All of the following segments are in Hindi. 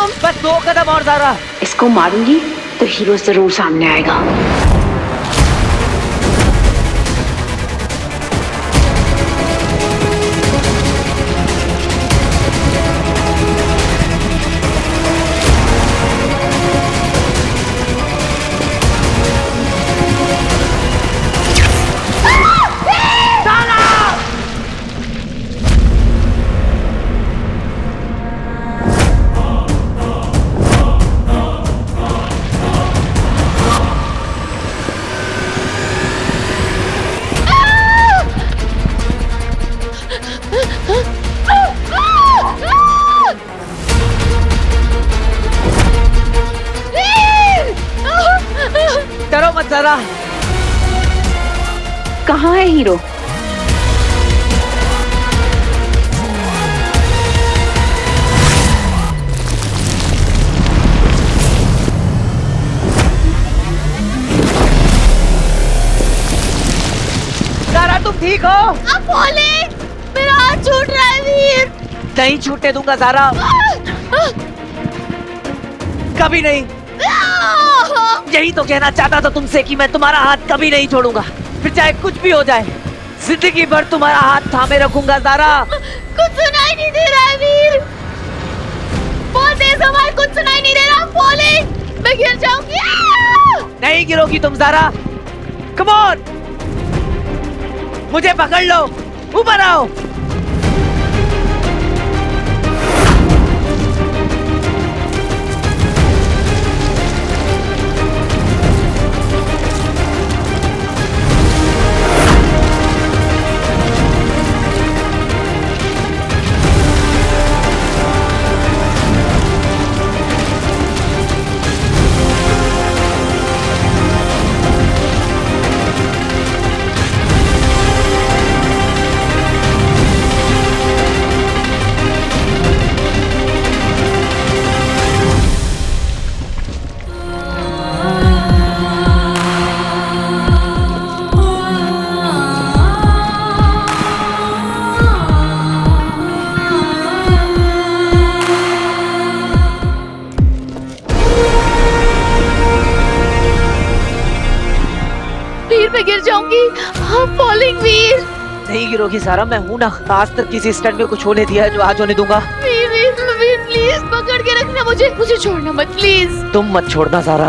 तुम? बस 2 कदम और ज़ारा। इसको मारूंगी तो हीरो जरूर सामने आएगा। डरो मत ज़ारा। कहाँ है हीरो? ज़ारा तुम ठीक हो? अब बोले, मेरा हाथ छूट रहा है वीर। नहीं छूटने दूंगा ज़ारा, कभी नहीं। यही तो कहना चाहता था तुमसे कि मैं तुम्हारा हाथ कभी नहीं छोड़ूंगा, फिर चाहे कुछ भी हो जाए, जिंदगी भर तुम्हारा हाथ थामे रखूंगा ज़ारा। कुछ सुनाई नहीं दे रहा है वीर, बहुत तेज आवाज, कुछ सुनाई नहीं दे रहा। बोले, मैं गिर जाऊंगी। नहीं गिरोगी तुम ज़ारा, कम ऑन, मुझे पकड़ लो, ऊपर आओ। मैं गिर जाऊंगी। I'm falling वीर। नहीं गिरोगी ज़ारा, मैं हूं ना। आज तक किसी स्टंट में कुछ होने दिया है जो आज होने दूंगा? वीर वीर वीर प्लीज पकड़ के रखना मुझे, मुझे छोड़ना मत प्लीज। तुम मत छोड़ना ज़ारा।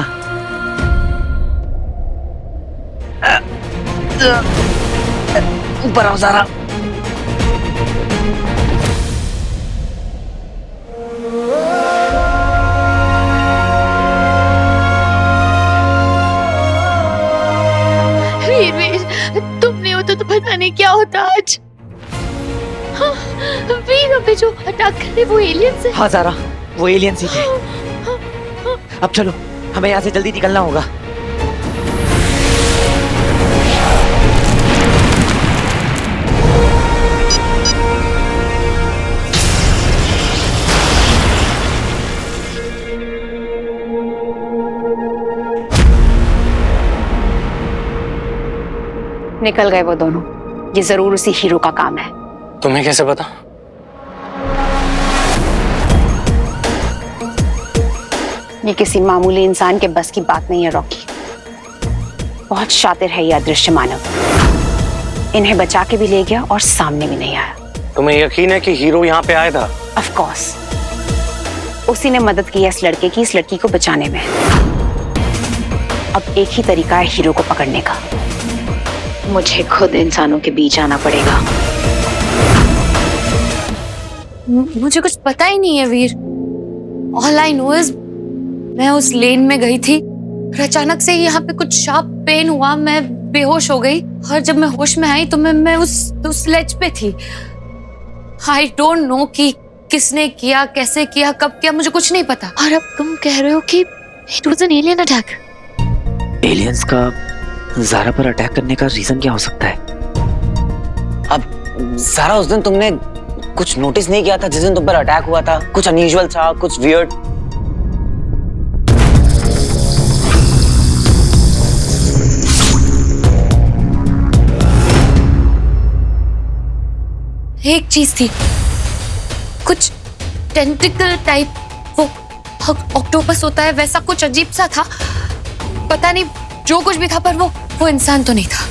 ऊपर आओ ज़ारा। वीर वीर तुम नहीं होता तो पता नहीं क्या होता आज। हाँ, वीर अबे जो अटैक करे वो एलियंस है। हाँ ज़ारा, वो एलियंस ही थे। अब चलो, हमें यहाँ से जल्दी निकलना होगा। निकल गए वो दोनों। ये जरूर उसी हीरो का काम है। तुम्हें कैसे पता? ये किसी मामूली इंसान के बस की बात नहीं है रॉकी। बहुत शातिर है ये अदृश्य मानव। इन्हें बचा के भी ले गया और सामने भी नहीं आया। तुम्हें यकीन है कि हीरो यहाँ पे आया था? ऑफ कोर्स, उसी ने मदद की है इस लड़के की, इस लड़की को बचाने में। अब एक ही तरीका है हीरो को पकड़ने का। मुझे खुद इंसानों के बीच आना पड़ेगा। मुझे कुछ पता ही नहीं है वीर। ऑल आई नो इज मैं उस लेन में गई थी और अचानक से यहाँ पे कुछ शार्प पेन हुआ, मैं बेहोश हो गई और जब मैं होश में आई तो मैं उस लेज पे थी। आई डोंट नो कि किसने किया, कैसे किया, कब किया, मुझे कुछ नहीं पता। और अब तुम कह रहे हो कि it was an alien attack. Aliens का ज़ारा पर अटैक करने का रीजन क्या हो सकता है? अब ज़ारा, उस दिन तुमने कुछ नोटिस नहीं किया था जिस दिन तुम पर अटैक हुआ था? कुछ अनयूजुअल था, कुछ वियर्ड? एक चीज थी, कुछ टेंटिकल टाइप, वो ऑक्टोपस होता है वैसा कुछ अजीब सा था। पता नहीं जो कुछ भी था, पर वो इंसान तो नहीं था।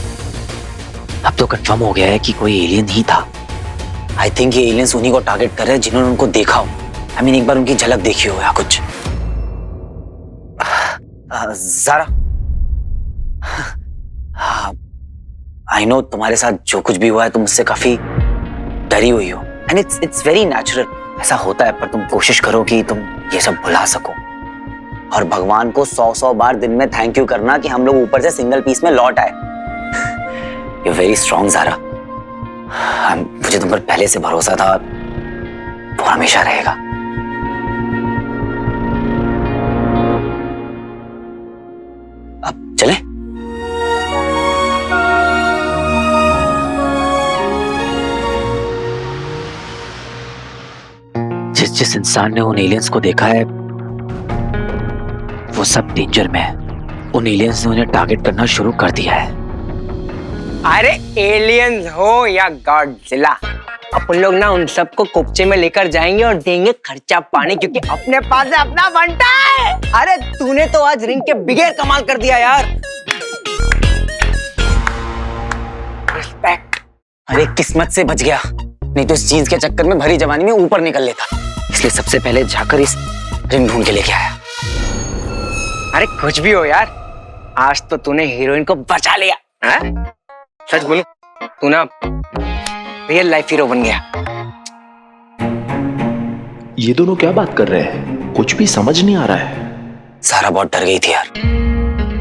अब तो कंफर्म हो गया है कि कोई एलियन ही था। आई थिंक ये एलियंस उन्हीं को टारगेट कर रहे हैं जिन्होंने उनको देखा हो। आई मीन एक बार उनकी झलक देखी हो या कुछ। ज़ारा, आई नो तुम्हारे साथ जो कुछ भी हुआ है तुम उससे काफी डरी हुई हो, एंड इट्स वेरी नेचुरल। ऐसा होता है, पर तुम कोशिश करो कि तुम ये सब भुला सको, और भगवान को 100 बार दिन में थैंक यू करना कि हम लोग ऊपर से सिंगल पीस में लौट आए। You very strong Zara. मुझे तुम पर पहले से भरोसा था, वो हमेशा रहेगा। अब चलें? जिस इंसान ने उन एलियंस को देखा है वो सब डेंजर में है। उन एलियंस ने उन्हें टारगेट करना शुरू कर दिया है। अरे एलियंस हो या गॉडजिला, अपन लोग ना उन सबको कोपचे में लेकर जाएंगे और देंगे खर्चा पानी, क्योंकि अपने पास से अपना बनता है। अरे तूने तो आज रिंग के बिगेर कमाल कर दिया यार। रिस्पेक्ट। अरे किस्मत से बच गया, नहीं तो इस चीज के चक्कर में भरी जवानी में ऊपर निकल लेता। इसलिए सबसे पहले जाकर इस रिंग ढूंढ के लेके आया। अरे कुछ भी हो यार, आज तो तूने हीरोइन को बचा लिया। हाँ? सच बोलूं, तू ना रियल लाइफ हीरो बन गया। ये दोनों क्या बात कर रहे हैं? कुछ भी समझ नहीं आ रहा है। सारा बहुत डर गई थी यार।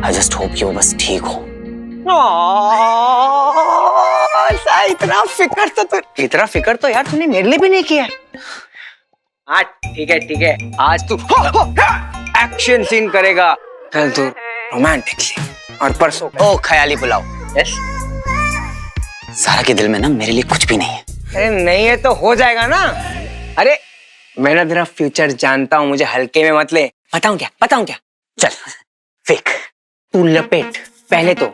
आई जस्ट होप कि वो बस ठीक हो। इतना फिक्र तो यार तूने मेरे लिए भी नहीं किया। हाँ ठीक है, आज तू एक्शन सीन करेगा, कल तू रोमांटिक सीन, और परसों ओ ख्याली पुलाव। यस। सारा के दिल में ना मेरे लिए कुछ भी नहीं है। अरे नहीं है तो हो जाएगा ना। अरे मैं ना तेरा फ्यूचर जानता हूँ, मुझे हल्के में मत ले। बताऊं क्या? चल फेक। तू लपेट। पहले तो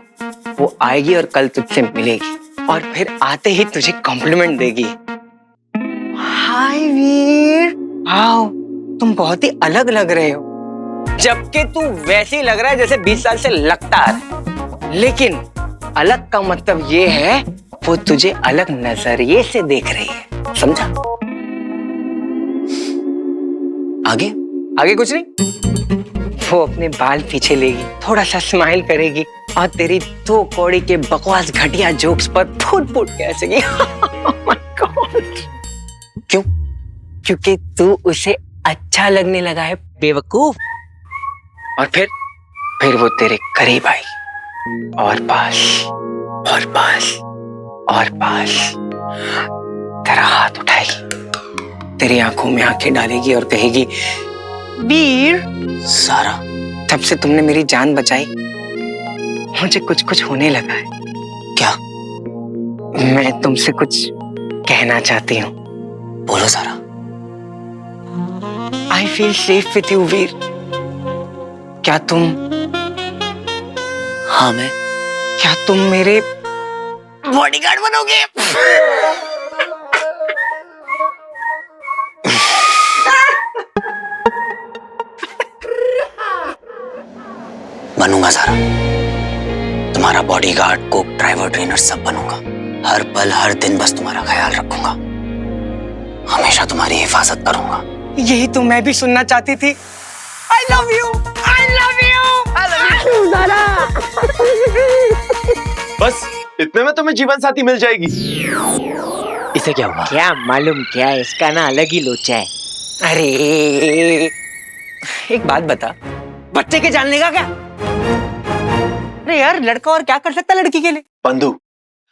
वो आएगी और कल तुझसे मिलेगी, और फिर आते ही तुझे कॉम्प्लीमेंट देगी। हाय वीर, आओ, तुम बहुत ही अलग लग रहे हो। जबकि तू वैसे ही लग रहा है जैसे 20 साल से लगता है। लेकिन अलग का मतलब ये है वो तुझे अलग नजरिए से देख रही है, समझा? आगे कुछ नहीं। वो अपने बाल पीछे लेगी, थोड़ा सा स्माइल करेगी, और तेरी 2 कौड़ी के बकवास घटिया जोक्स पर फूट के हंसेगी। Oh my God! क्यों? क्योंकि तू उसे अच्छा लगने लगा है, बेवकूफ। और फिर वो तेरे करीब आई, और पास तेरा हाथ उठाएगी, तेरी आंखों में आंखें डालेगी और कहेगी, वीर। सारा, तब से तुमने मेरी जान बचाई, मुझे कुछ होने लगा है। क्या? मैं तुमसे कुछ कहना चाहती हूँ। बोलो Sara. I feel safe with you Veer. क्या तुम मेरे बॉडीगार्ड बनोगे? बनूंगा सारा, तुम्हारा बॉडीगार्ड, कुक, ड्राइवर, ट्रेनर सब बनूंगा। हर पल हर दिन बस तुम्हारा ख्याल रखूंगा, हमेशा तुम्हारी हिफाजत करूंगा। यही तो मैं भी सुनना चाहती थी। I love you, I love you, I love you, Zaara. बस इतने में तुम्हें जीवन साथी मिल जाएगी। इसे क्या हुआ? क्या मालूम, क्या इसका ना अलग ही लोचा है। अरे एक बात बता, बच्चे के जानने का क्या? अरे यार, लड़का और क्या कर सकता है लड़की के लिए? बंधु,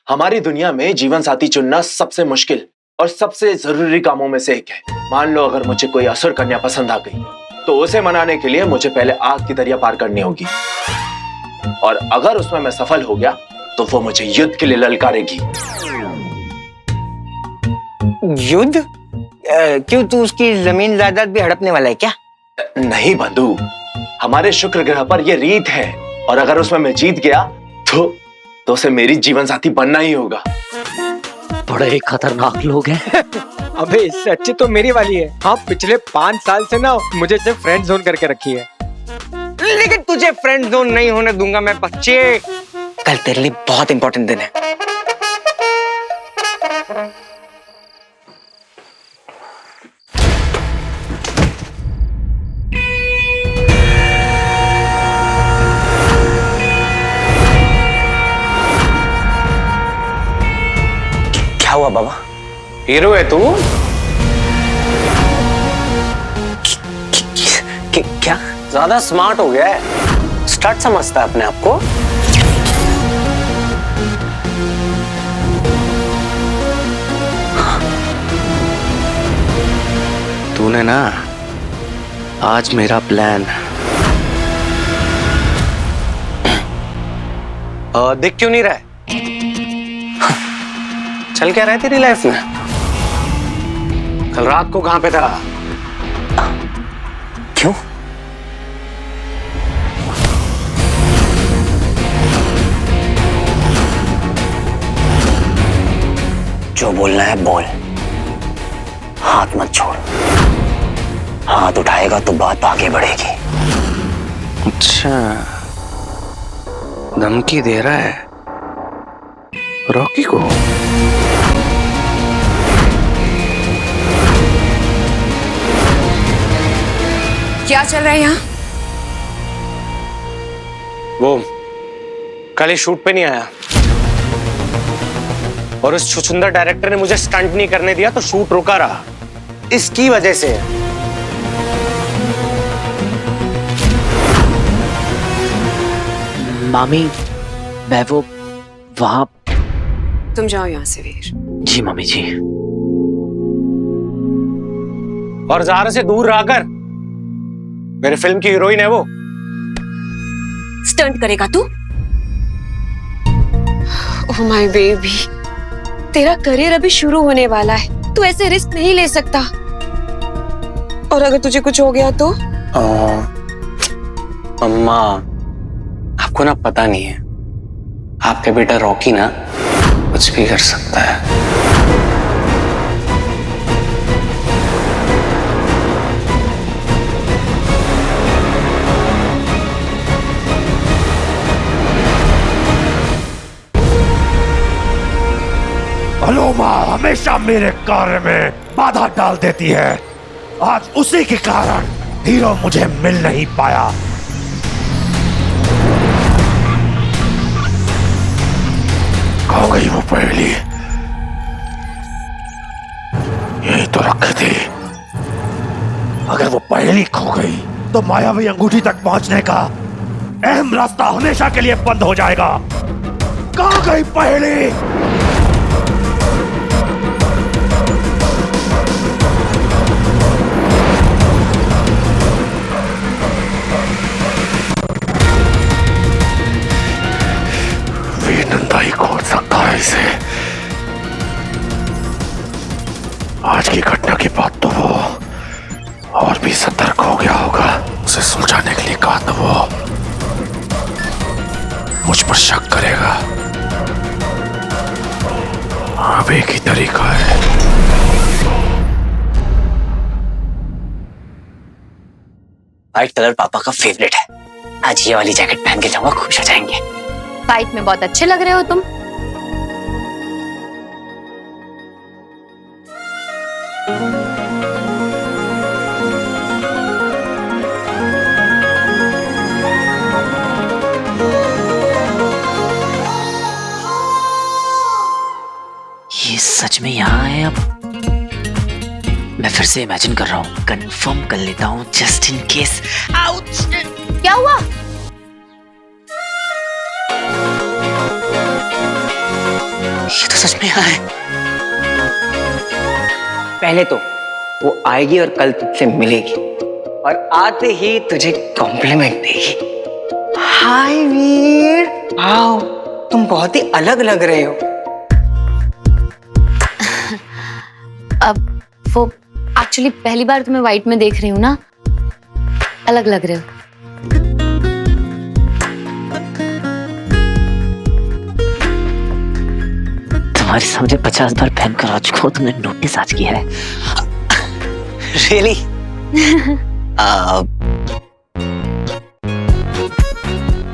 हमारी दुनिया में जीवन साथी चुनना सबसे मुश्किल और सबसे जरूरी कामों में से एक है। मान लो अगर मुझे कोई असुर कन्या पसंद आ गई, तो उसे मनाने के लिए मुझे पहले आग की दरिया पार करनी होगी, और अगर उसमें मैं सफल हो गया तो वो मुझे युद्ध के लिए ललकारेगी। युद्ध? क्यों, तू उसकी जमीन जायदाद भी हड़पने वाला है क्या? नहीं बंधु, हमारे शुक्र ग्रह पर यह रीत है, और अगर उसमें मैं जीत गया तो उसे मेरी जीवन साथी बनना ही होगा। बड़े खतरनाक लोग हैं। अबे इससे अच्छी तो मेरी वाली है। हाँ, पिछले 5 साल से ना मुझे सिर्फ फ्रेंड जोन करके रखी है। लेकिन तुझे फ्रेंड जोन नहीं होने दूंगा मैं बच्चे। कल तेरे लिए बहुत इंपॉर्टेंट दिन है। क्या हुआ बाबा? हीरो है तू? क्या? ज्यादा स्मार्ट हो गया है। स्टार्ट समझता है अपने आप को? तूने ना आज मेरा प्लान देख क्यों नहीं रहा है? चल क्या रहा है तेरी लाइफ में? कल रात को कहां पे था? क्यों? जो बोलना है बोल, हाथ मत छोड़। हाथ उठाएगा तो बात आगे बढ़ेगी। अच्छा, धमकी दे रहा है रॉकी को? क्या चल रहा है यहाँ? वो कल ही शूट पे नहीं आया और उस छुछुंदर डायरेक्टर ने मुझे स्टंट नहीं करने दिया तो शूट रुका रहा। इसकी वजह से। मामी, मैं वो वहां। तुम जाओ यहाँ से वीर। जी मम्मी जी। और ज़ारा से दूर रहकर, मेरे फिल्म की हीरोइन है वो। स्टंट करेगा तू? ओह माय बेबी, तेरा करियर अभी शुरू होने वाला है, तू ऐसे रिस्क नहीं ले सकता। और अगर तुझे कुछ हो गया तो? अम्मा, आपको ना पता नहीं है, आपका बेटा रॉकी ना कुछ भी कर सकता है। अलोमा हमेशा मेरे कार्य में बाधा डाल देती है। आज उसी के कारण हीरो मुझे मिल नहीं पाया। खो गई वो पहेली, यही तो रखी थी। अगर वो पहेली खो गई तो मायावी अंगूठी तक पहुंचने का अहम रास्ता हमेशा के लिए बंद हो जाएगा। कहां गई पहेली? नंदा ही खोल सकता है इसे। आज की घटना के बाद तो वो और भी सतर्क हो गया होगा। उसे सुलझाने के लिए कहा तो वो मुझ पर शक करेगा। अब एक ही तरीका है। व्हाइट कलर पापा का फेवरेट है। आज ये वाली जैकेट पहन के जाऊंगा, खुश हो जाएंगे। फाइट में बहुत अच्छे लग रहे हो तुम। ये सच में यहाँ है? अब मैं फिर से इमेजिन कर रहा हूँ, कंफर्म कर लेता हूँ जस्ट इन केस। आउच! क्या हुआ? ये तो सच में यहाँ है। पहले तो वो आएगी और कल तुझसे मिलेगी और आते ही तुझे कॉम्प्लीमेंट देगी। हाय वीर, वाओ, तुम बहुत ही अलग लग रहे हो। अब वो एक्चुअली पहली बार तुम्हें व्हाइट में देख रही हूँ ना, अलग लग रहे हो। तुम्हारे सामने 50 बार पहनकर आ चुका हूँ, तुमने नोटिस आज किया है? रियली?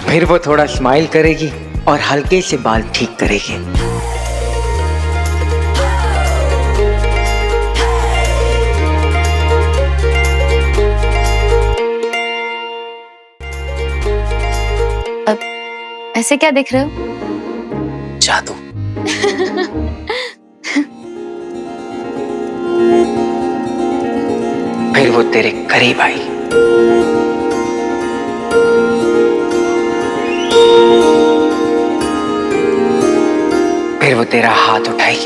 फिर वो थोड़ा स्माइल करेगी और हल्के से बाल ठीक करेगी। ऐसे क्या देख रहे हो? जादू। फिर वो तेरे करीब आई। फिर वो तेरा हाथ उठाई।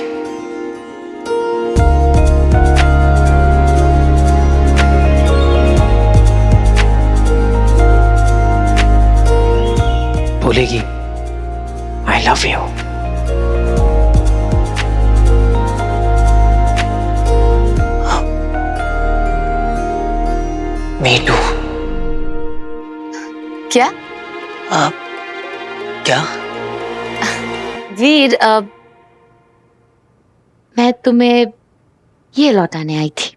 बोलेगी I love you. Me too. क्या? क्या? वीर, मैं तुम्हें ये लौटाने आई थी।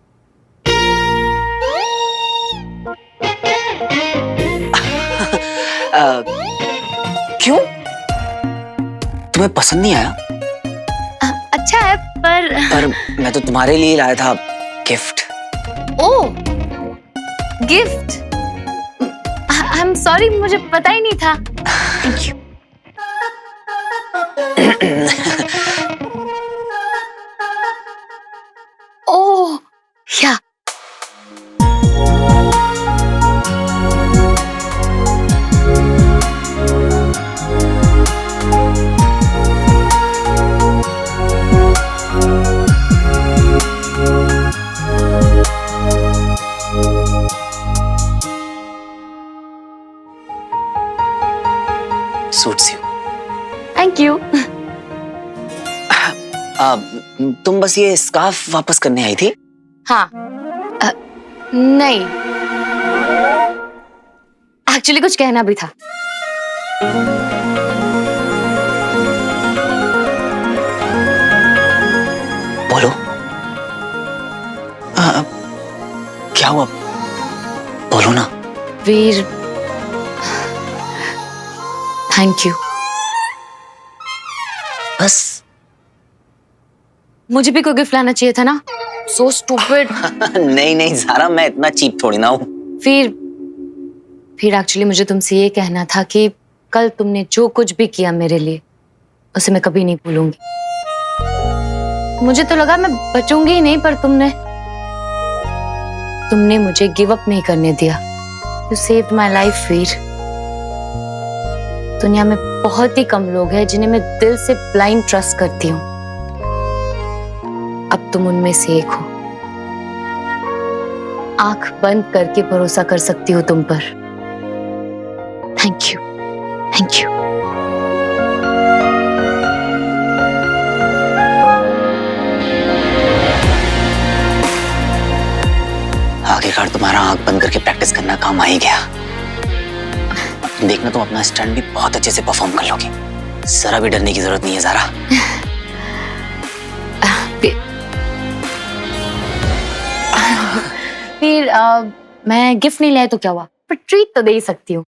क्यों? तुम्हें पसंद नहीं आया? अच्छा है पर मैं तो तुम्हारे लिए लाया था gift. Oh, gift. I am sorry, मुझे पता ही नहीं था। Thank you. ओह, या सूट्स यू। Thank you. तुम बस ये स्कार्फ वापस करने आई थी? हाँ, नहीं, एक्चुअली कुछ कहना भी था। बोलो। क्या हुआ? बोलो ना। वीर, थैंक यू। बस? मुझे भी कोई गिफ्ट लाना चाहिए था ना। So stupid. नहीं नहीं ज़ारा, मैं इतना चीप थोड़ी ना हूँ। फिर एक्चुअली मुझे तुमसे ये कहना था कि कल तुमने जो कुछ भी किया मेरे लिए, उसे मैं कभी नहीं भूलूंगी। मुझे तो लगा मैं बचूंगी ही नहीं, पर तुमने मुझे गिव अप नहीं करने दिया। यू सेव्ड माय लाइफ वीर। दुनिया में बहुत ही कम लोग हैं जिन्हें मैं दिल से ब्लाइंड ट्रस्ट करती हूँ। अब तुम उनमें से एक हो। आंख बंद करके भरोसा कर सकती हो तुम पर। Thank you, thank you. आखिरकार तुम्हारा आंख बंद करके प्रैक्टिस करना काम आ ही गया। देखना, तुम अपना स्टंट भी बहुत अच्छे से परफॉर्म कर लोगे। जरा भी डरने की जरूरत नहीं है ज़ारा। फिर मैं गिफ्ट नहीं लाया तो क्या हुआ, पर ट्रीट तो दे ही सकती हूँ।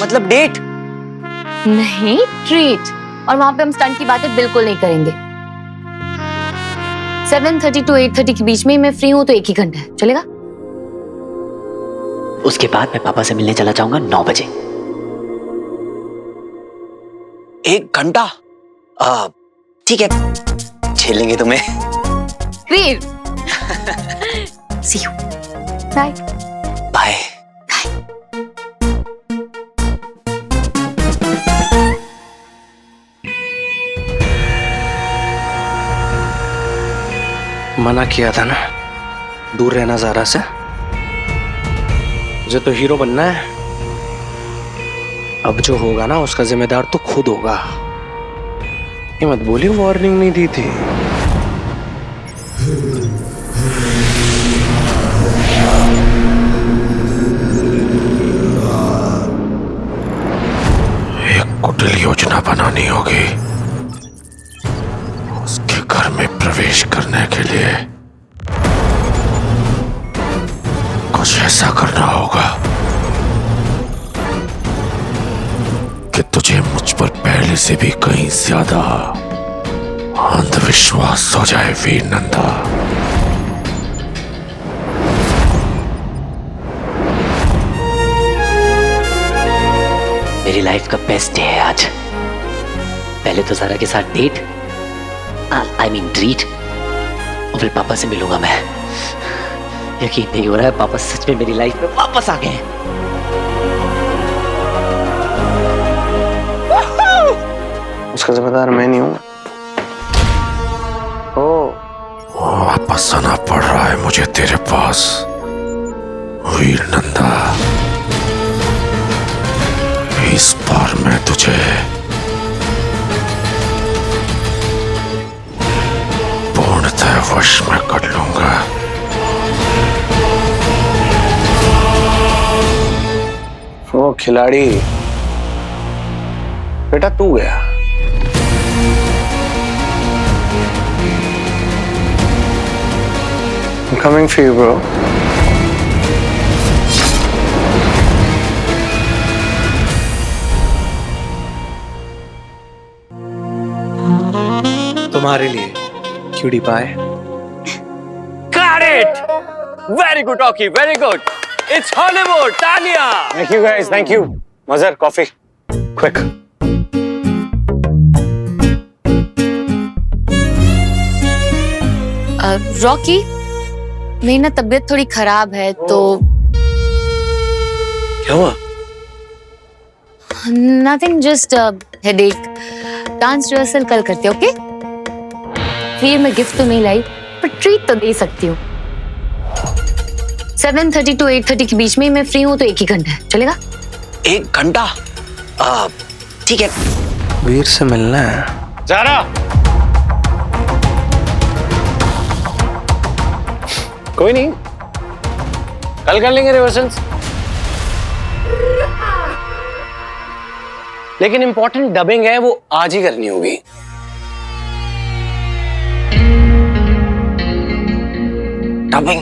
मतलब डेट? नहीं, ट्रीट। और वहां पे हम स्टंट की बातें बिल्कुल नहीं करेंगे। 7:30 to 8:30 के बीच में मैं फ्री हूँ, तो 1 ही घंटा है, चलेगा? उसके बाद मैं पापा से मिलने चला जाऊंगा 9 बजे। 1 घंटा? ठीक है, झेलेंगे तुम्हें। वीर, see you. Bye. बाय। मना किया था ना, दूर रहना ज़ारा से। मुझे तो हीरो बनना है। अब जो होगा ना, उसका जिम्मेदार तो खुद होगा। ये मत बोली वार्निंग नहीं दी थी। एक कुटिल योजना बनानी होगी। के लिए कुछ ऐसा करना होगा कि तुझे मुझ पर पहले से भी कहीं ज्यादा अंधविश्वास हो जाए वीर नंदा। मेरी लाइफ का बेस्ट डे है आज। पहले तो ज़ारा के साथ डेट, आई मीन ट्रीट, और फिर पापा से मिलूंगा मैं। यकीन नहीं हो रहा है, पापा सच में मेरी लाइफ में वापस आ गए हैं। उसका जिम्मेदार मैं नहीं हूँ। वापस आना पड़ रहा है मुझे तेरे पास वीर नंदा। इस बार मैं तुझे पूर्णतः वश में कर लूंगा। वो खिलाड़ी बेटा तू गया। I'm coming for you, bro. तुम्हारे लिए क्यूटी पाए। Got it! Very good, Rocky. Very good. It's Hollywood. Talia. Thank you guys. Thank you. Mazhar, coffee. Quick. Rocky, मेरी ना तबीयत थोड़ी खराब है तो क्या हुआ? Nothing, just headache. Dance rehearsal कल करते हैं, ओके? फिर मैं गिफ्ट तो नहीं लाई पर ट्रीट तो दे सकती हूँ। 7:30 to 8:30 के बीच में मैं फ्री हूँ, तो 1 ही घंटा है, चलेगा? 1 घंटा? ठीक है। वीर से मिलना है। ज़ारा, कोई नहीं, कल कर लेंगे रिहर्सल्स। लेकिन इंपॉर्टेंट डबिंग है, वो आज ही करनी होगी। डबिंग?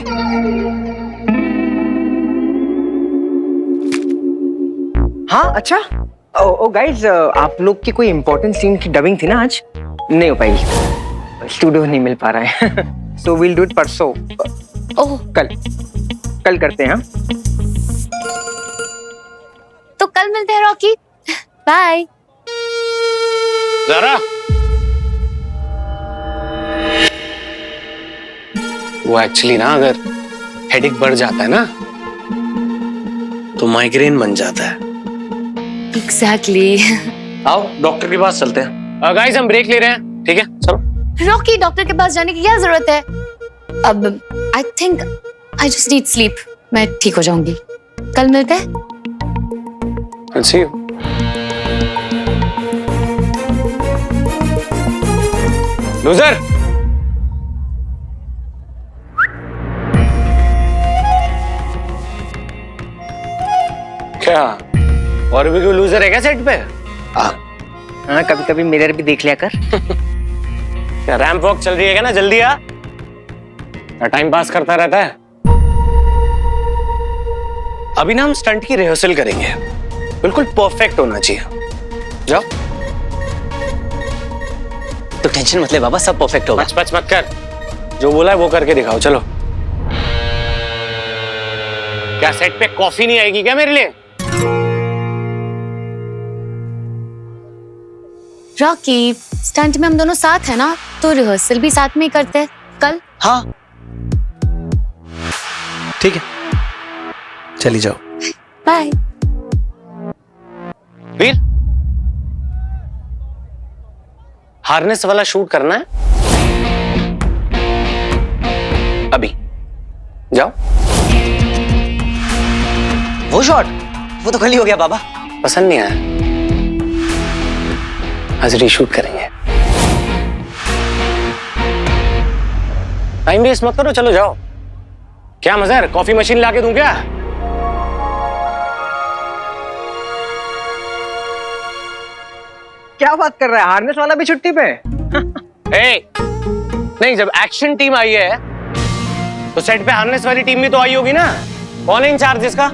हाँ अच्छा। ओ गाइस, आप लोग की कोई इंपॉर्टेंट सीन की डबिंग थी ना आज? नहीं हो पाएगी, स्टूडियो नहीं मिल पा रहा है। सो वील डू इट परसों। ओह, कल करते हैं। हाँ, तो कल मिलते हैं रॉकी। बाय। ज़ारा, वो एक्चुअली ना अगर हेडेक बढ़ जाता है ना तो माइग्रेन बन जाता है। एग्जैक्टली। आओ डॉक्टर के पास चलते हैं। गाइस, हम ब्रेक ले रहे हैं, ठीक है? चलो। रॉकी, डॉक्टर के पास जाने की क्या जरूरत है? अब I think I just need sleep. मैं ठीक हो जाऊंगी। कल मिलते हैं। I'll see you. लूजर, क्या और भी कोई लूजर है क्या सेट पे? हाँ, कभी कभी मिरर भी देख लिया कर। क्या रैंप वॉक चल रही है क्या ना? जल्दी आ, टाइम पास करता रहता है। अभी ना हम स्टंट की रिहर्सल करेंगे, बिल्कुल परफेक्ट होना चाहिए। जाओ। तो टेंशन मत ले बाबा, सब परफेक्ट होगा। बच मत कर, जो बोला है वो करके दिखाओ। चलो। क्या सेट पे कॉफी नहीं आएगी क्या मेरे लिए? रॉकी, स्टंट में हम दोनों साथ हैं ना, तो रिहर्सल भी साथ में ही करते हैं कल। हाँ ठीक है, चली जाओ। बाय। वीर, हार्नेस वाला शूट करना है अभी। जाओ। वो शॉट, वो तो कल ही हो गया बाबा। पसंद नहीं आया, आज रीशूट करेंगे। टाइम वेस्ट मत करो, चलो जाओ। क्या मज़ा है, कॉफी मशीन लाके दूं क्या? क्या बात कर रहा है, हार्नेस वाला भी छुट्टी पे? ए, नहीं, जब एक्शन टीम आई है तो सेट पे हार्नेस वाली टीम भी तो आई होगी ना। कौन है इंचार्ज इसका?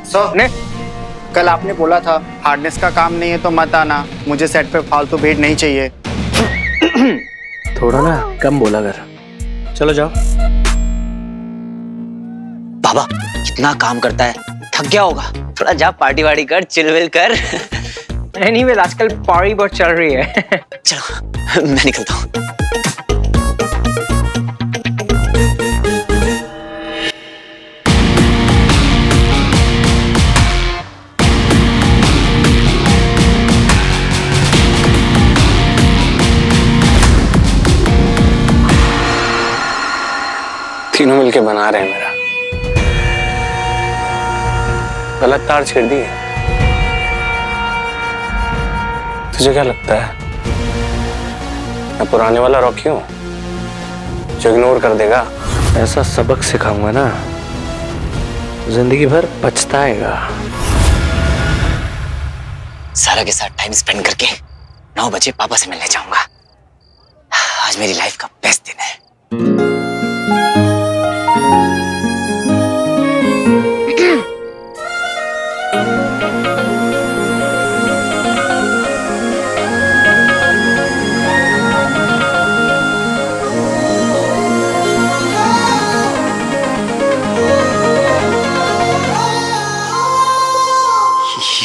सर ने कल आपने बोला था हार्डनेस का काम नहीं है तो मत आना, मुझे सेट पे फालतू भीड़ नहीं चाहिए। थोड़ा ना कम बोला कर। चलो जाओ। बाबा कितना काम करता है, थक गया होगा, थोड़ा जा पार्टी वार्टी कर, चिलविल कर। एनीवेज आजकल पार्टी बहुत चल रही है। चलो मैं निकलता हूँ। तीनों मिलके बना रहे हैं मेरा। गलत तार छेड़ दी है। तुझे क्या लगता है मैं पुराने वाला रॉकी हूं जो इग्नोर कर देगा? ऐसा सबक सिखाऊंगा ना जिंदगी भर पछताएगा। सारा के साथ टाइम स्पेंड करके 9 बजे पापा से मिलने जाऊंगा। आज मेरी लाइफ का बेस्ट दिन है।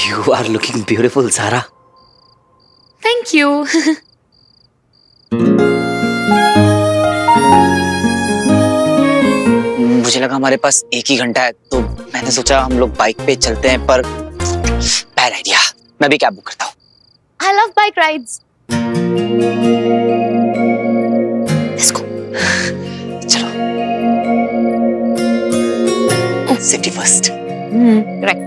You are looking beautiful, Zara. Thank you. मुझे लगा हमारे पास एक ही घंटा है तो मैंने सोचा हम लोग बाइक पे चलते हैं, पर बैड आइडिया। मैं भी कैब बुक करता हूँ। I love bike rides. Let's go. चलो। Safety first. करेक्ट।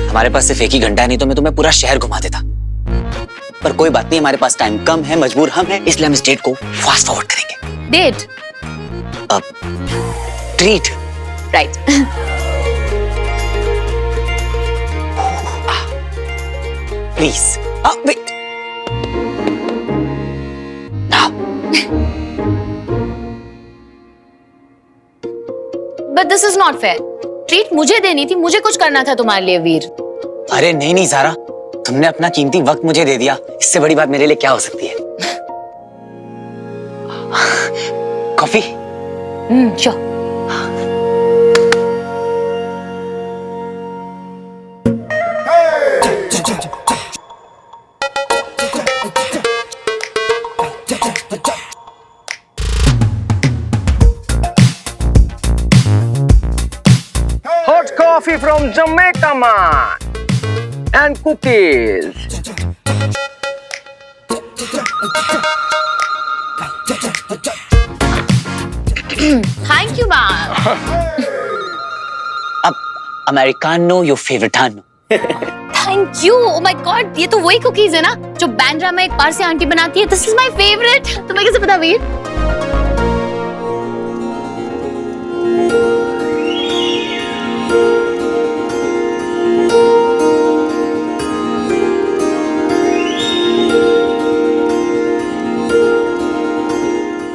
हमारे पास सिर्फ एक ही घंटा है, नहीं तो मैं तुम्हें पूरा शहर घुमा देता। पर कोई बात नहीं, हमारे पास टाइम कम है, मजबूर हम हैं, इसलिए हम इस डेट को फास्ट फॉरवर्ड करेंगे। डेट? अब treat. Right. Please wait now. But this is not fair. Treat मुझे देनी थी, मुझे कुछ करना था तुम्हारे लिए वीर। अरे नहीं नहीं सारा, तुमने अपना कीमती वक्त मुझे दे दिया, इससे बड़ी बात मेरे लिए क्या हो सकती है। Coffee? Sure. Hot coffee from Jamaica, man, and cookies. Thank you ma'am. अब Americano your favouritano. Thank you. Oh my god, ये तो वही कुकीज है ना जो बैंड्रा में एक पारसी आंटी बनाती है। This is my favourite. तुम्हें कैसे पता वीर?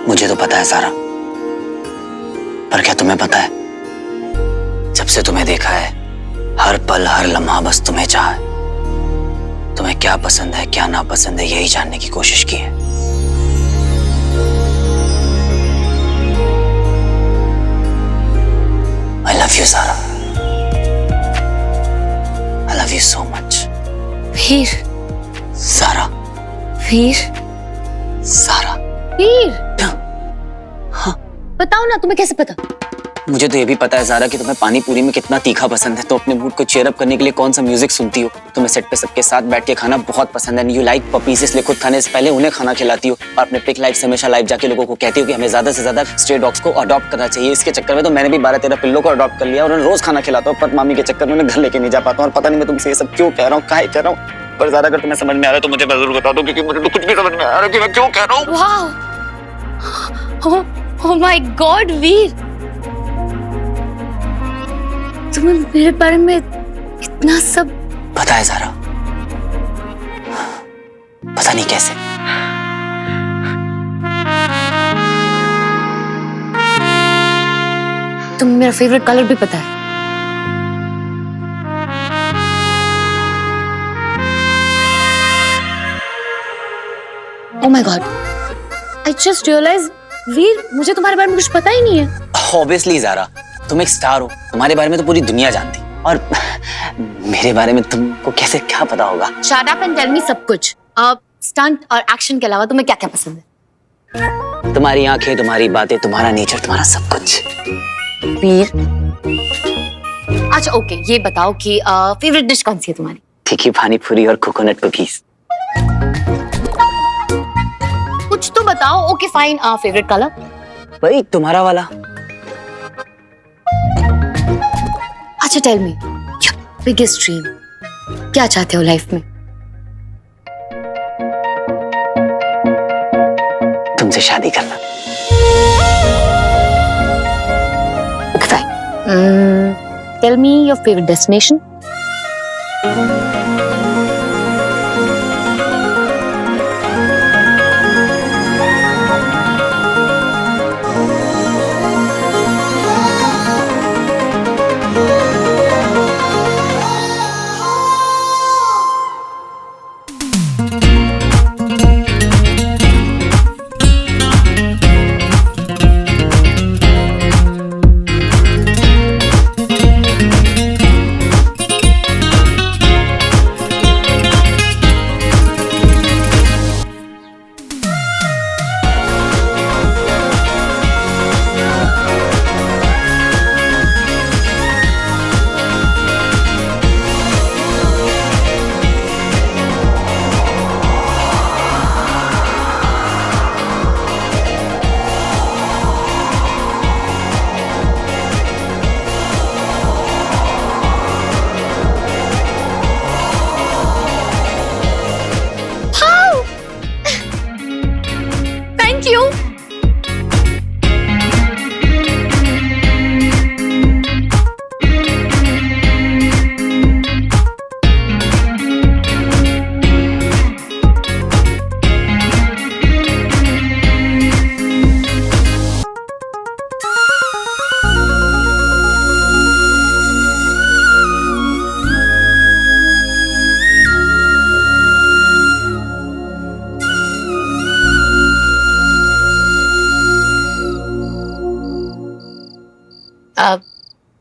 मुझे तो पता है सारा, पर क्या तुम्हें पता है, जब से तुम्हें देखा है हर पल हर लम्हा बस तुम्हें चाहा है। तुम्हें क्या पसंद है क्या ना पसंद है यही जानने की कोशिश की है। I love you, Zara. I love you so much. Veer. Zara. Veer. Zara. वीर। हाँ। बताओ ना, तुम्हें कैसे पता? मुझे तो ये भी पता है ज़ारा कि तुम्हें पानी पूरी में कितना तीखा पसंद है, तो अपने मूड को चेयर अप करने के लिए कौन सा म्यूजिक सुनती हो। तुम्हें सेट पे सबके साथ बैठ के खाना बहुत पसंद है। यू लाइक पपीज, इसलिए खुद खाने से पहले उन्हें खाना खिलाती हो और अपने पिक लाइफ से हमेशा लाइव जाके लोगों को कहती हो कि हमें ज्यादा से ज्यादा स्ट्रे डॉग्स को अडॉप्ट करना चाहिए। इसके चक्कर में तो मैंने भी 12-13 पिल्लों को अडॉप्ट कर लिया और उन्हें रोज खाना खिलाता हूँ, पर मामी के चक्कर में उन्हें घर लेके नहीं जा पाता हूँ। और पता नहीं मैं तुमसे ये सब क्यों कह रहा हूँ, काहे कह रहा हूँ, पर ज़्यादा अगर तुम्हें समझ में आ रहा है तो मुझे जरूर बता दो, क्योंकि मुझे तो कुछ भी समझ में आ रहा है कि मैं क्यों कह रहा हूँ। वाह, ओह माय गॉड वीर, तुम्हें मेरे बारे में इतना सब पता है ज़ारा, पता नहीं कैसे। तुम्हें मेरा फेवरेट कलर भी पता है। Oh my God, I just realized, वीर, मुझे तुम्हारे बारे में कुछ पता ही नहीं है। Obviously ज़ारा, तुम एक स्टार हो, तुम्हारे बारे में तो पूरी दुनिया जानती, और मेरे बारे में तुमको कैसे क्या पता होगा। Shut up and tell me सब कुछ। स्टंट और एक्शन के अलावा तुम्हें क्या क्या पसंद है? तुम्हारी आंखें, तुम्हारी बातें, तुम्हारा नेचर, तुम्हारा सब कुछ। वीर, अच्छा ओके, ये बताओ कि फेवरेट डिश कौन सी है तुम्हारी? तीखी पानी पूरी और कोकोनट कुकीज। कुछ तो बताओ। Okay fine, favourite colour? वही तुम्हारा वाला। अच्छा tell me, your biggest dream, क्या चाहते हो लाइफ में? तुमसे शादी करना। Okay fine, tell me your favourite destination.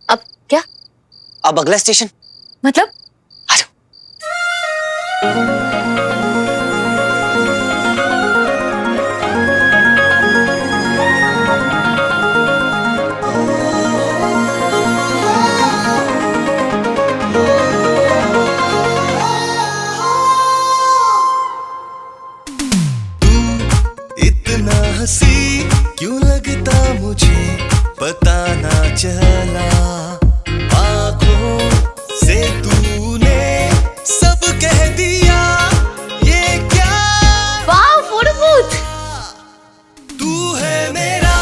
अब क्या? अब अगला स्टेशन मतलब? आ जाओ। इतना हंसी क्यों लगता मुझे पता ना चला, आँखों से तूने सब कह दिया, ये क्या? वाह, फोटो बूथ। तू है मेरा।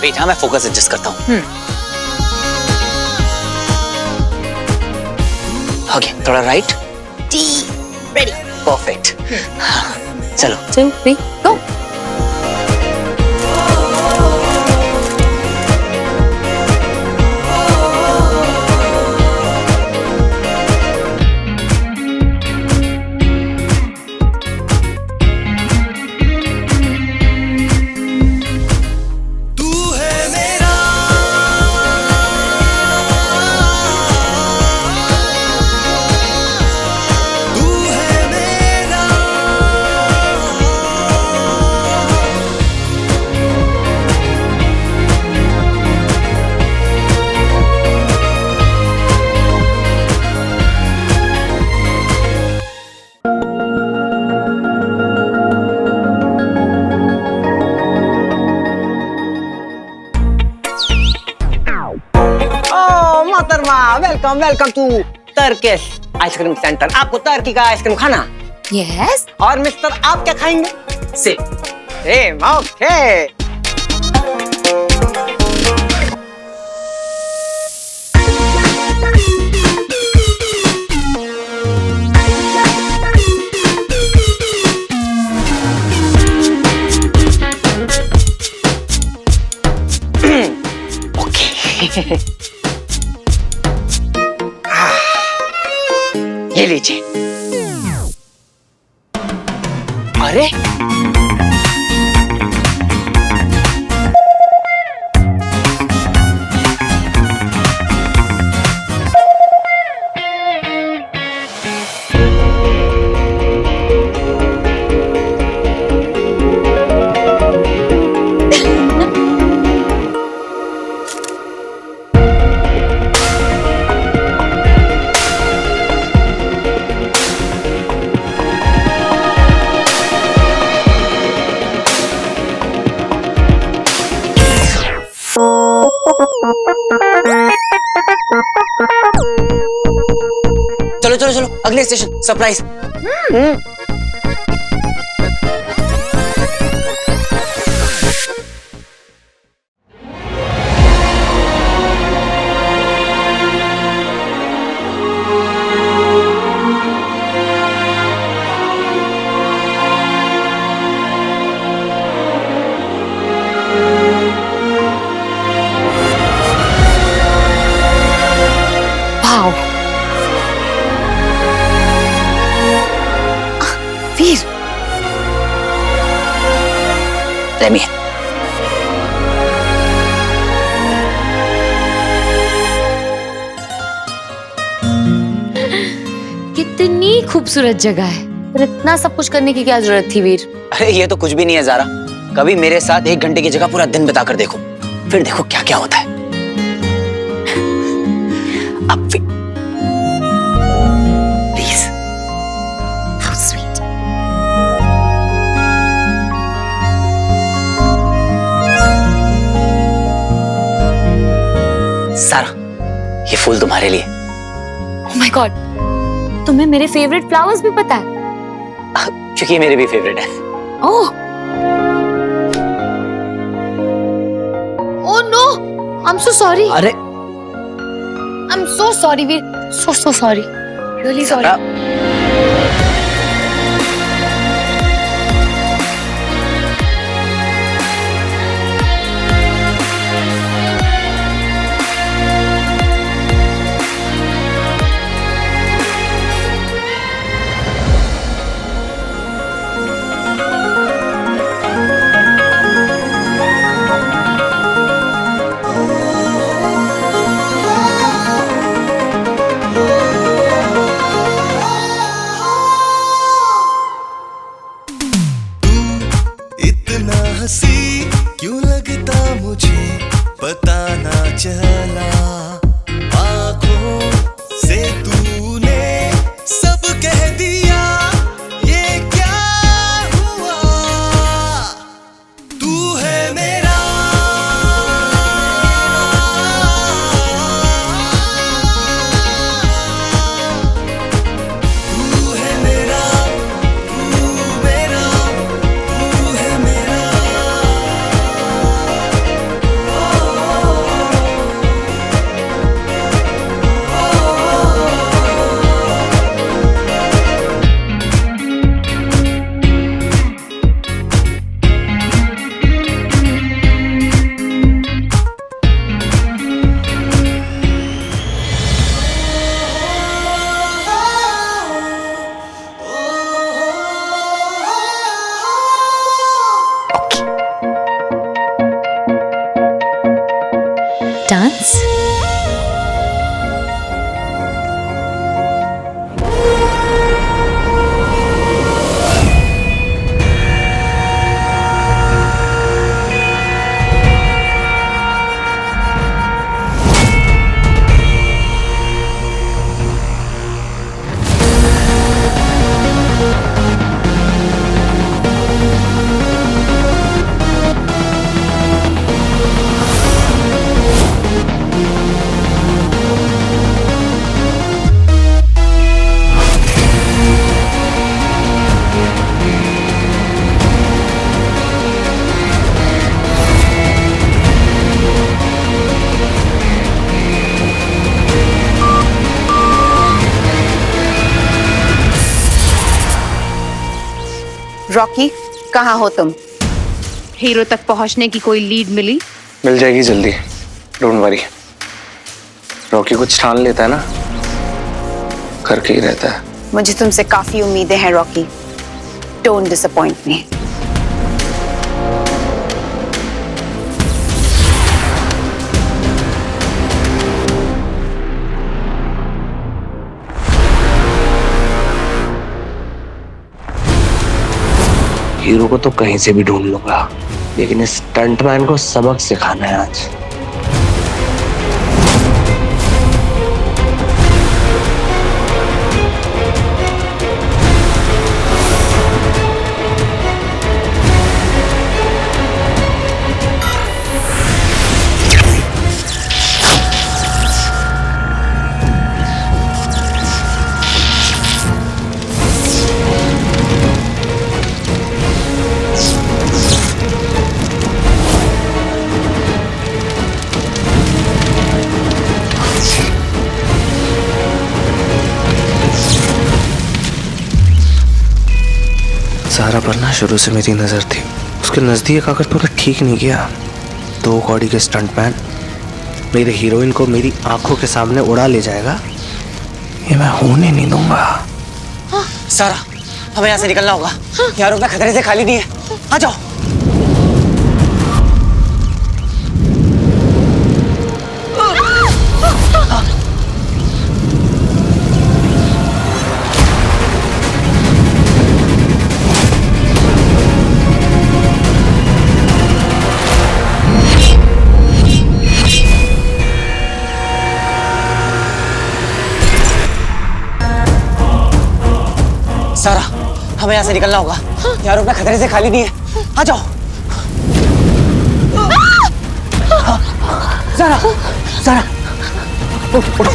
वेट, हाँ मैं फोकस एडजस्ट करता हूँ। ओके, थोड़ा राइट। रेडी। परफेक्ट। चलो 2, 3, गो। मोहतरमा, welcome welcome to Turkish ice cream centre. आपको टर्की का आइसक्रीम खाना? यस। और मिस्टर आप क्या खाएंगे? Same okay. ये लीजिए। अरे चलो चलो चलो अगले स्टेशन सरप्राइज। वाओ वीर, रेमी कितनी खूबसूरत जगह है, पर इतना सब कुछ करने की क्या जरूरत थी वीर? अरे ये तो कुछ भी नहीं है ज़ारा। कभी मेरे साथ 1 घंटे की जगह पूरा दिन बिताकर देखो, फिर देखो क्या क्या होता है। अब प्लीज। How sweet. सारा, ये फूल तुम्हारे लिए। ओह माय गॉड, तुम्हें मेरे फेवरेट फ्लावर्स भी पता है? क्योंकि ये मेरे भी फेवरेट है। Oh oh no, I am so sorry. अरे I am so sorry Veer, so sorry, really sorry. इतना हंसी क्यों लगता मुझे पता ना चला, आंखों से तूने सब कह दिया, ये क्या हुआ, तू है मेरा, तू है मेरा, तू मेरा, तू है मेरा। रॉकी, कहाँ हो तुम? हीरो तक पहुंचने की कोई लीड मिली? मिल जाएगी जल्दी, डोंट वरी। रॉकी कुछ ठान लेता है ना, करके ही रहता है। मुझे तुमसे काफी उम्मीदें हैं Rocky, don't disappoint me. Hero को तो कहीं से भी ढूंढ लूंगा, लेकिन इस स्टंटमैन को सबक सिखाना है आज। सारा पर ना शुरू से मेरी नजर थी, उसके नजदीक आकर तूने ठीक नहीं किया। 2 कौड़ी के स्टंटमैन मेरे हीरोइन को मेरी आंखों के सामने उड़ा ले जाएगा, ये मैं होने नहीं दूंगा। सारा, हमें यहाँ से निकलना होगा। यार अपना खतरे से खाली नहीं है, आ जाओ। सारा, हमें यहाँ से निकलना होगा। यार अपना खतरे से खाली नहीं है, आ जाओ। सारा, सारा, उठ, उठ।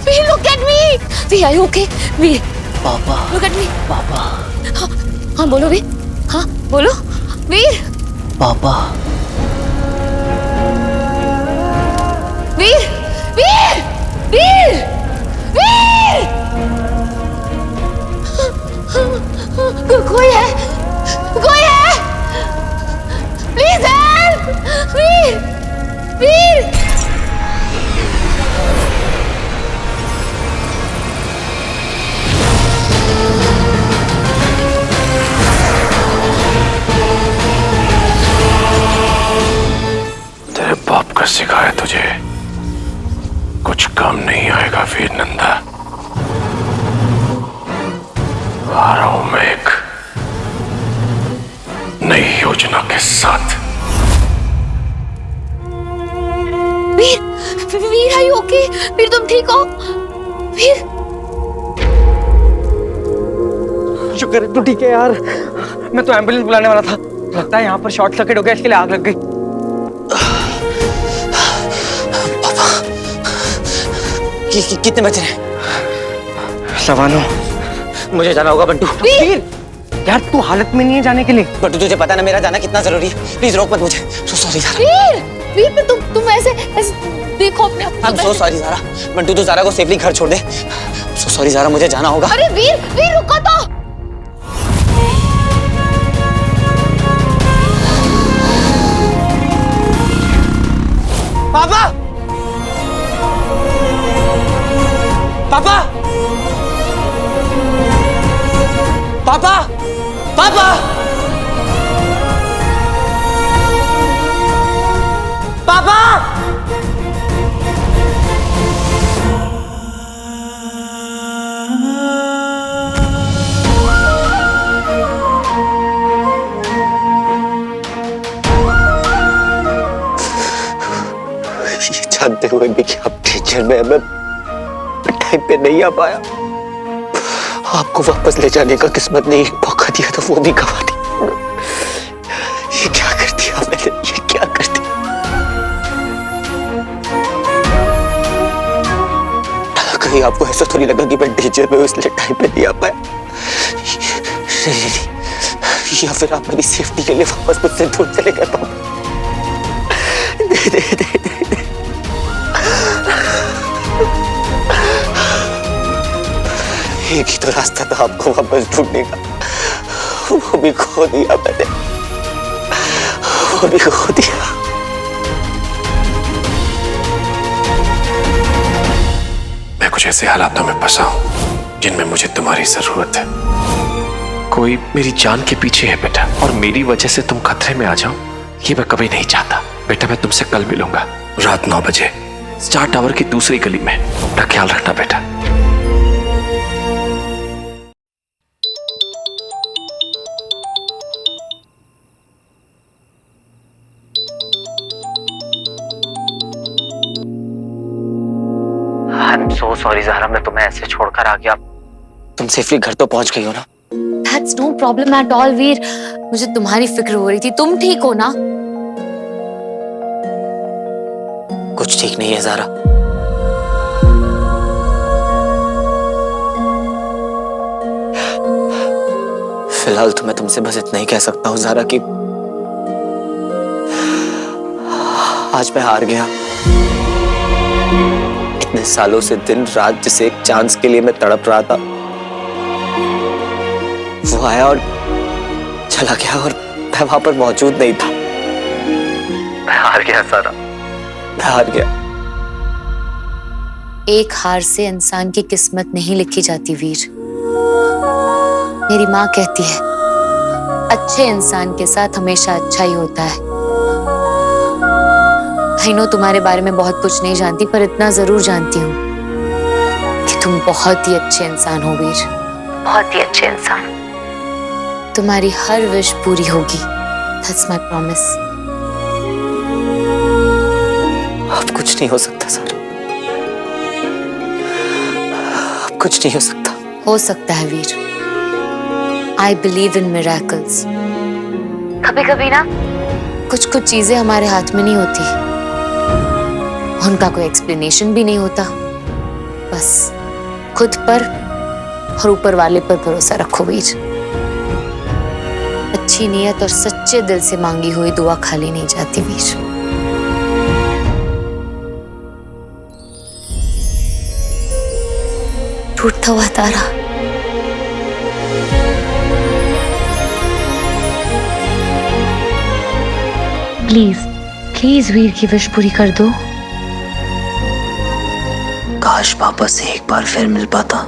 Veer, look at me. Veer, are you okay? Veer. पापा, Look at me. पापा, हाँ बोलो वीर, हाँ बोलो वीर, पापा। वीर, वीर, वीर, वीर, कोई है, कोई है, प्लीज हेल्प, वीर, वीर। बाप का सिखाया तुझे कुछ काम नहीं आएगा वीर नंदा। आ रहा हूं मैं एक नई योजना के साथ। वीर, वीर, are you okay? वीर तुम ठीक हो? वीर, शुक्र है तू ठीक है यार। मैं तो एम्बुलेंस बुलाने वाला था, लगता है यहाँ पर शॉर्ट सर्किट हो गया, इसके लिए आग लग गई। कितने बचे हैं? सवानो, मुझे जाना होगा बंटू। वीर, यार तू हालत में नहीं है जाने के लिए। बंटू तुझे पता ना मेरा जाना कितना जरूरी है, प्लीज रोक मत मुझे। So sorry Zaara. वीर, वीर पे तुम ऐसे देखो अपने आप को। So sorry Zaara. बंटू तू ज़ारा को सेफली घर छोड़ दे। सो सॉरी ज़ारा, मुझे जाना होगा। अरे वीर, वीर रुको तो। पापा, पापा, पापा, पापा, पापा। जानते हुए भी कि आप टीचर में मैं टाइम पे नहीं आ पाया, आपको वापस ले जाने का किस्मत ने एक मौका दिया तो वो भी गवा दी। ये क्या कर दिया मैंने, ये क्या कर दिया। कहीं आपको ऐसा तो नहीं लगा कि मैं टीचर में इसलिए टाइम पे नहीं आ पाया। या फिर आप मेरी सेफ्टी के लिए वापस मुझसे दूर चले गए पापा। दे दे दे दे, दे। एक ही तो रास्ता था आपको वापस ढूंढने का, वो भी खो दिया मैंने, वो भी खो दिया। मैं कुछ ऐसे हालातों में फंसा हूं जिनमें मुझे तुम्हारी जरूरत है। कोई मेरी जान के पीछे है बेटा, और मेरी वजह से तुम खतरे में आ जाओ ये मैं कभी नहीं चाहता। बेटा मैं तुमसे कल मिलूंगा रात 9 बजे स्टार टावर की दूसरी गली में। अपना ख्याल रखना बेटा। I am so sorry Zahra, मैं तुम्हें ऐसे छोड़कर आ गया। तुम सेफली घर तो पहुंच गई हो ना? That's no problem at all, वीर। मुझे तुम्हारी फिक्र हो रही थी। तुम ठीक हो ना? कुछ ठीक नहीं है ज़हरा। फिलहाल तो मैं तुमसे बस इतना ही कह सकता हूँ ज़हरा कि आज मैं हार गया। इतने सालों से दिन रात जिसे एक चांस के लिए मैं तड़प रहा था, वो आया और चला गया और मैं वहां पर मौजूद नहीं था। मैं हार गया ज़हरा, मैं हार गया। एक हार से इंसान की किस्मत नहीं लिखी जाती वीर। मेरी माँ कहती है अच्छे इंसान के साथ हमेशा अच्छा ही होता है। आई नो तुम्हारे बारे में बहुत कुछ नहीं जानती, पर इतना जरूर जानती हूँ कि तुम बहुत ही अच्छे इंसान हो वीर, बहुत ही अच्छे इंसान। तुम्हारी हर विश पूरी होगी। That's my promise। अब कुछ नहीं हो सकता सर, अब कुछ नहीं हो सकता। हो सकता है वीर। I believe in miracles। कभी कभी ना कुछ कुछ चीजें हमारे हाथ में नहीं होती, उनका कोई एक्सप्लेनेशन भी नहीं होता। बस खुद पर और ऊपर वाले पर भरोसा रखो वीर। अच्छी नीयत और सच्चे दिल से मांगी हुई दुआ खाली नहीं जाती वीर। टूटता हुआ तारा। प्लीज प्लीज वीर की विश पूरी कर दो। काश पापा से एक बार फिर मिल पाता।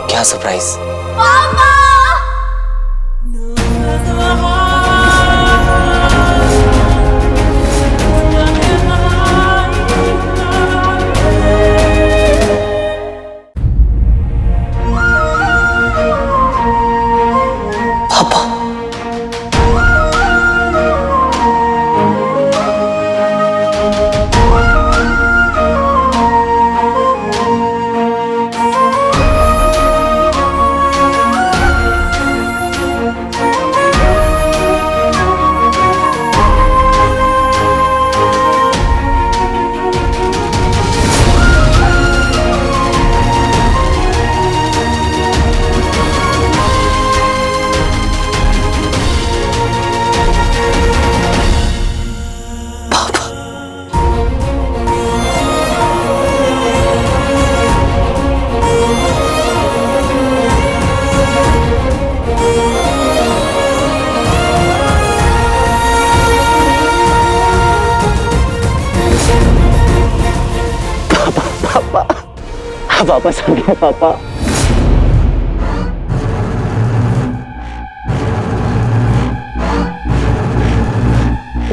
क्या सरप्राइज? पापा वापस आ गया पापा।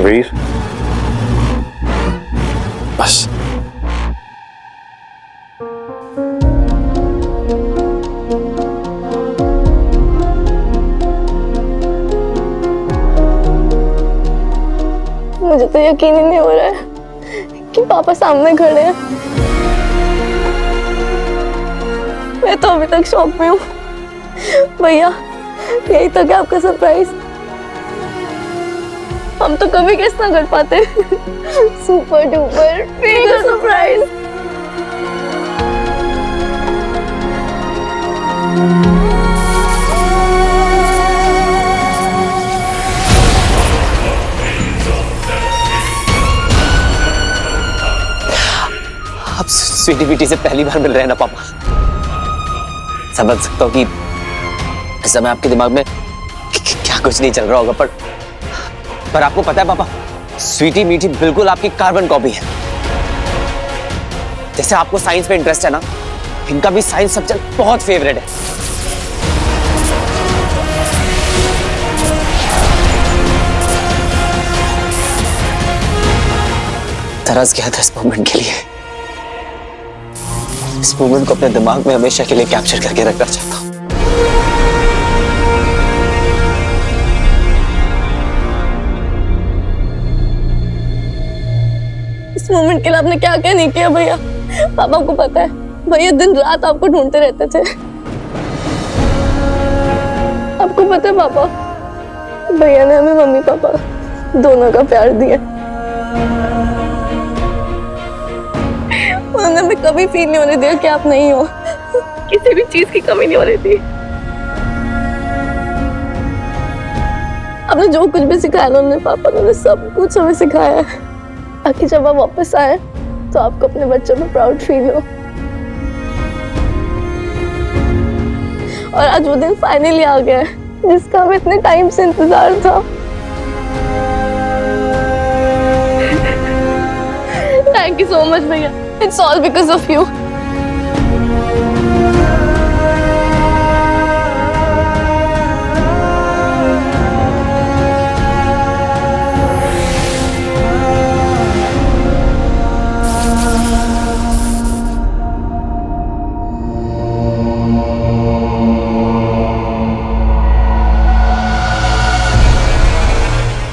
वीर, बस मुझे तो यकीन ही नहीं हो रहा है कि पापा सामने खड़े हैं। मैं तो अभी तक शॉक में हूँ। भैया, यही तो क्या आपका सरप्राइज? हम तो कभी गेस ना कर पाते। Super duper mega surprise. आप स्वीटी बीटी से पहली बार मिल रहे हैं ना पापा? समझ सकता हूँ कि इस समय आपके दिमाग में क्या कुछ नहीं चल रहा होगा, पर आपको पता है पापा, स्वीटी मीठी बिल्कुल आपकी कार्बन कॉपी है। जैसे आपको साइंस में इंटरेस्ट है ना, इनका भी साइंस सब्जेक्ट बहुत फेवरेट है। तरस गया था इस मोमेंट के लिए। इस मोमेंट को अपने दिमाग में हमेशा के लिए कैप्चर करके रखना चाहता हूं। इस मोमेंट के लिए आपने क्या क्या नहीं किया भैया? पापा को पता है, भैया दिन रात आपको ढूंढते रहते थे। आपको पता है पापा, भैया ने हमें मम्मी पापा दोनों का प्यार दिया। उन्होंने हमें कभी फील नहीं होने दिया कि आप नहीं हो। किसी भी चीज की कमी नहीं होने दी। आपने जो कुछ भी सिखाया ना उन्होंने, पापा ने सब कुछ हमें सिखाया है, ताकि जब आप वापस आए तो आपको अपने बच्चों में प्राउड फील हो। और आज वो दिन फाइनली आ गया है जिसका हमें इतने टाइम से इंतजार था। थैंक यू सो मच भैया। It's all because of you.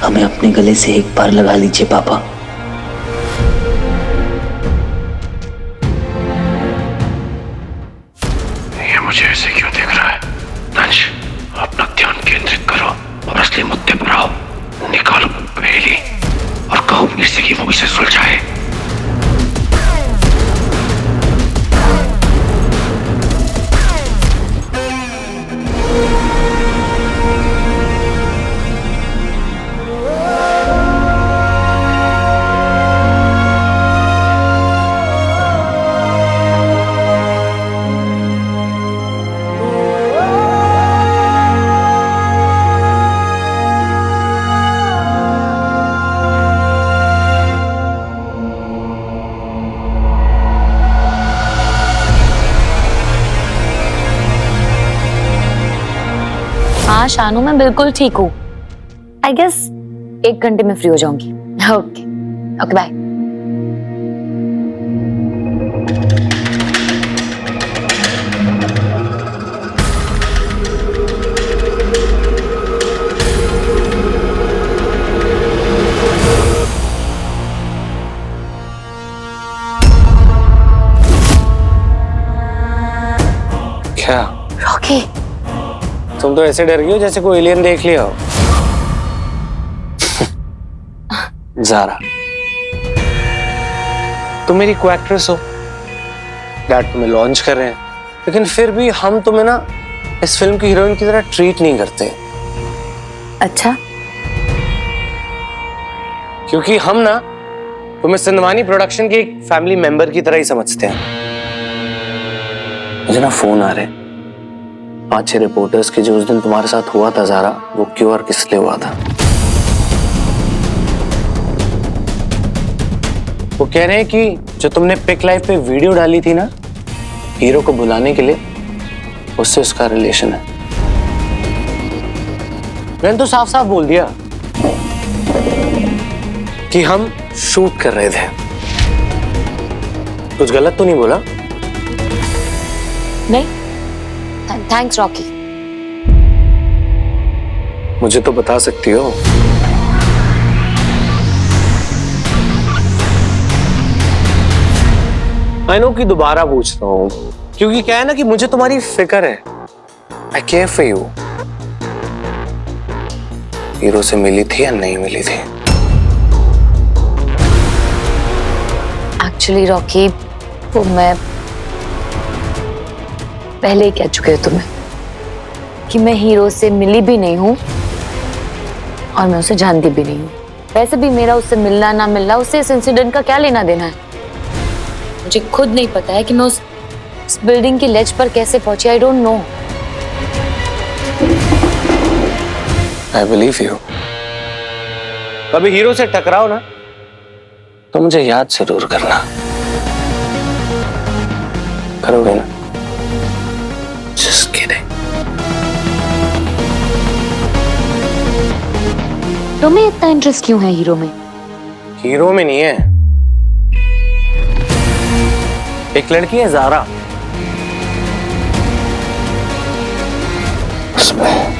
हमें अपने गले से एक बार लगा लीजिए पापा। मुझे ऐसे क्यों देख रहा है? नंश, अपना ध्यान केंद्रित करो और असली मुद्दे पर आओ। निकालो पहेली और कहो मीर से की मूवी से सुलझाए। हाँ शानू, मैं बिल्कुल ठीक हूँ। आई गेस 1 घंटे में फ्री हो जाऊंगी। Okay okay bye. क्या रॉकी, तुम तो ऐसे डर गई हो जैसे कोई एलियन देख लिया हो। ज़ारा, तुम मेरी को एक्ट्रेस हो, डैड तुम्हें लॉन्च कर रहे हैं, लेकिन फिर भी हम तुम्हें ना इस फिल्म की हीरोइन की तरह ट्रीट नहीं करते। अच्छा, क्योंकि हम ना तुम्हें सिंधवानी प्रोडक्शन के एक फैमिली मेंबर की तरह ही समझते हैं। मुझे ना फोन आ रहे 5-6 रिपोर्टर्स के, जो उस दिन तुम्हारे साथ हुआ था ज़ारा, वो क्यों और किस लिए हुआ था। वो कह रहे हैं कि जो तुमने पिक लाइफ पे वीडियो डाली थी ना हीरो को बुलाने के लिए, उससे उसका रिलेशन है। मैंने तो साफ साफ बोल दिया कि हम शूट कर रहे थे। कुछ गलत तो नहीं बोला? नहीं, थैंक्स रॉकी। मुझे तो बता सकती हो। आई नो कि दोबारा पूछ रहा हूं, क्योंकि क्या है ना कि मुझे तुम्हारी फिक्र है। आई केयर फॉर यू। हीरो से मिली थी या नहीं मिली थी? एक्चुअली रॉकी, वो मैं पहले ही कह चुके हो तुम्हें कि मैं हीरो से मिली भी नहीं हूं और मैं उसे जानती भी नहीं हूं। वैसे भी मेरा उससे मिलना ना मिलना, उससे इस इंसिडेंट का क्या लेना देना है। मुझे खुद नहीं पता है कि मैं उस बिल्डिंग की लेज पर कैसे पहुंची। I don't know. I believe you. कभी हीरो से टकराओ ना तो मुझे याद जरूर करना। करोगे ना? Just kidding. तुम्हें इतना इंटरेस्ट क्यों है हीरो में? हीरो में नहीं है, एक लड़की है ज़ारा, उसमें।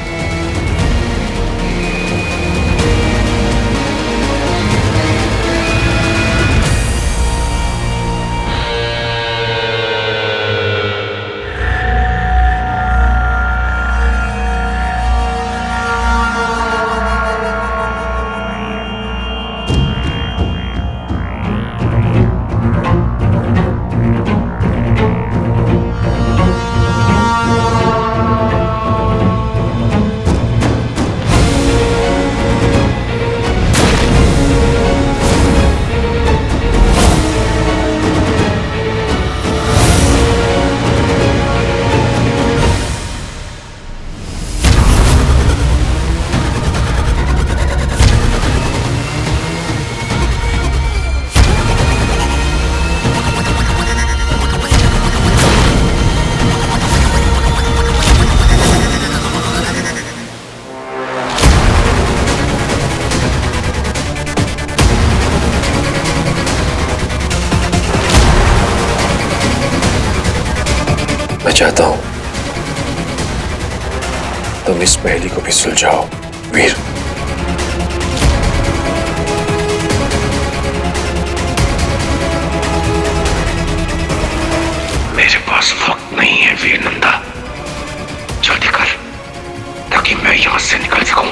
मैं चाहता हूं तुम इस पहेली को भी सुलझाओ वीर। मेरे पास वक्त नहीं है वीर नंदा, जल्दी कर ताकि मैं यहां से निकल सकूं।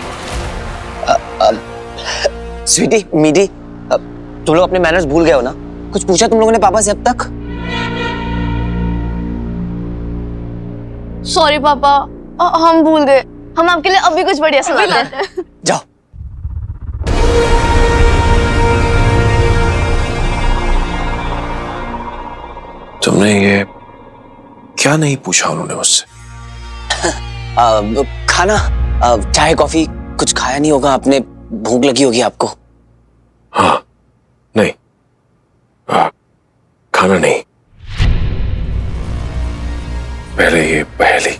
स्वीटी, मीडी, तुम लोग अपने मैनर्स भूल गए हो ना? कुछ पूछा तुम लोगों ने पापा से अब तक? सॉरी पापा, हम भूल गए। हम आपके लिए अभी कुछ बढ़िया सुनाते हैं। जाओ। तुमने ये क्या नहीं पूछा उन्होंने मुझसे? खाना, चाय कॉफी कुछ खाया नहीं होगा आपने, भूख लगी होगी आपको। हाँ, नहीं, खाना नहीं, पहले ये पहेली।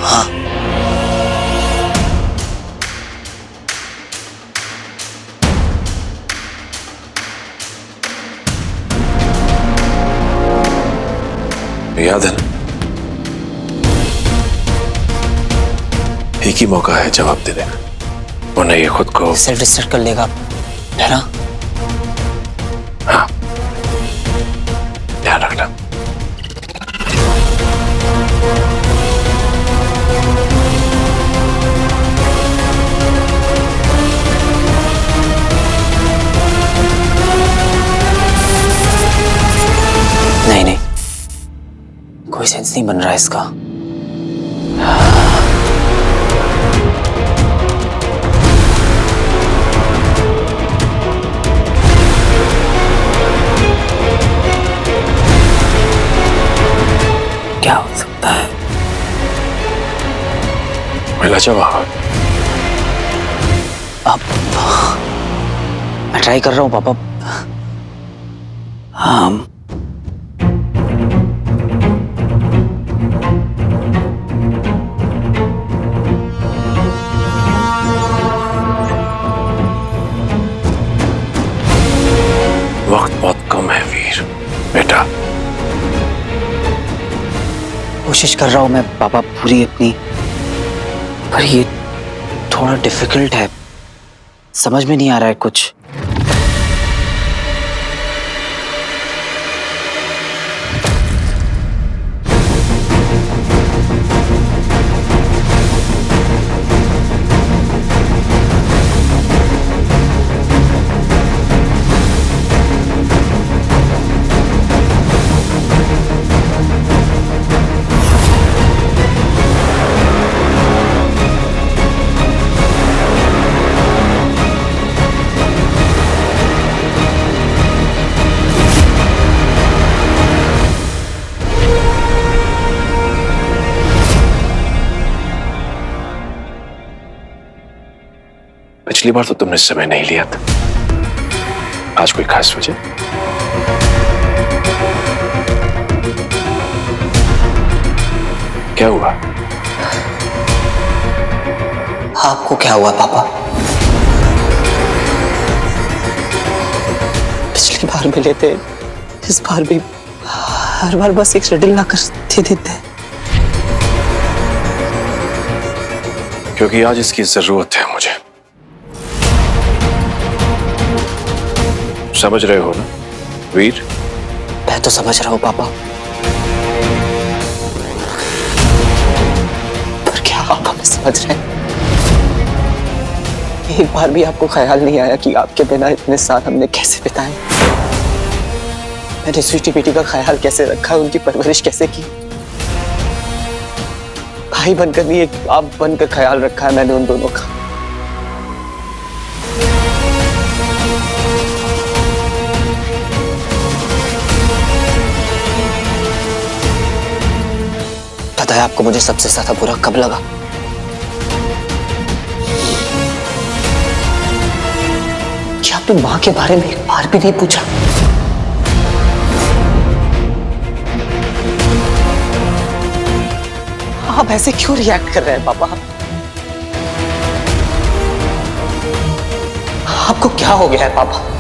हाँ, याद है ना? एक ही मौका है जवाब देने का, वरना ये खुद को सेल्फ डिस्ट्रैक्ट कर लेगा, है ना? हाँ, ध्यान रखना। नहीं नहीं, कोई सेंस नहीं बन रहा है इसका। क्या हो सकता है? मिला जवाब? अब मैं ट्राई कर रहा हूँ पापा। हाँ, कोशिश कर रहा हूं मैं पापा पूरी अपनी, पर ये थोड़ा डिफिकल्ट है, समझ में नहीं आ रहा है कुछ। पिछली बार तो तुमने समय नहीं लिया था, आज कोई खास वजह? क्या हुआ? आपको क्या हुआ पापा? पिछली बार मिले थे, इस बार भी हर बार बस एक शेड्यूल ला कर दे देते हैं। क्योंकि आज इसकी जरूरत है मुझे। समझ रहे हो ना वीर? मैं तो समझ रहा हूं पापा, पर क्या आप हमें समझ रहे हैं? एक बार भी आपको ख्याल नहीं आया कि आपके बिना इतने साल हमने कैसे बिताए? मैंने स्वीटी बेटी का ख्याल कैसे रखा, उनकी परवरिश कैसे की? भाई बनकर नहीं, एक बाप बनकर ख्याल रखा है मैंने उन दोनों का। पता है आपको मुझे सबसे ज्यादा बुरा कब लगा? कि आपने मां के बारे में एक बार भी नहीं पूछा। आप ऐसे क्यों रिएक्ट कर रहे हैं पापा? आपको क्या हो गया है पापा?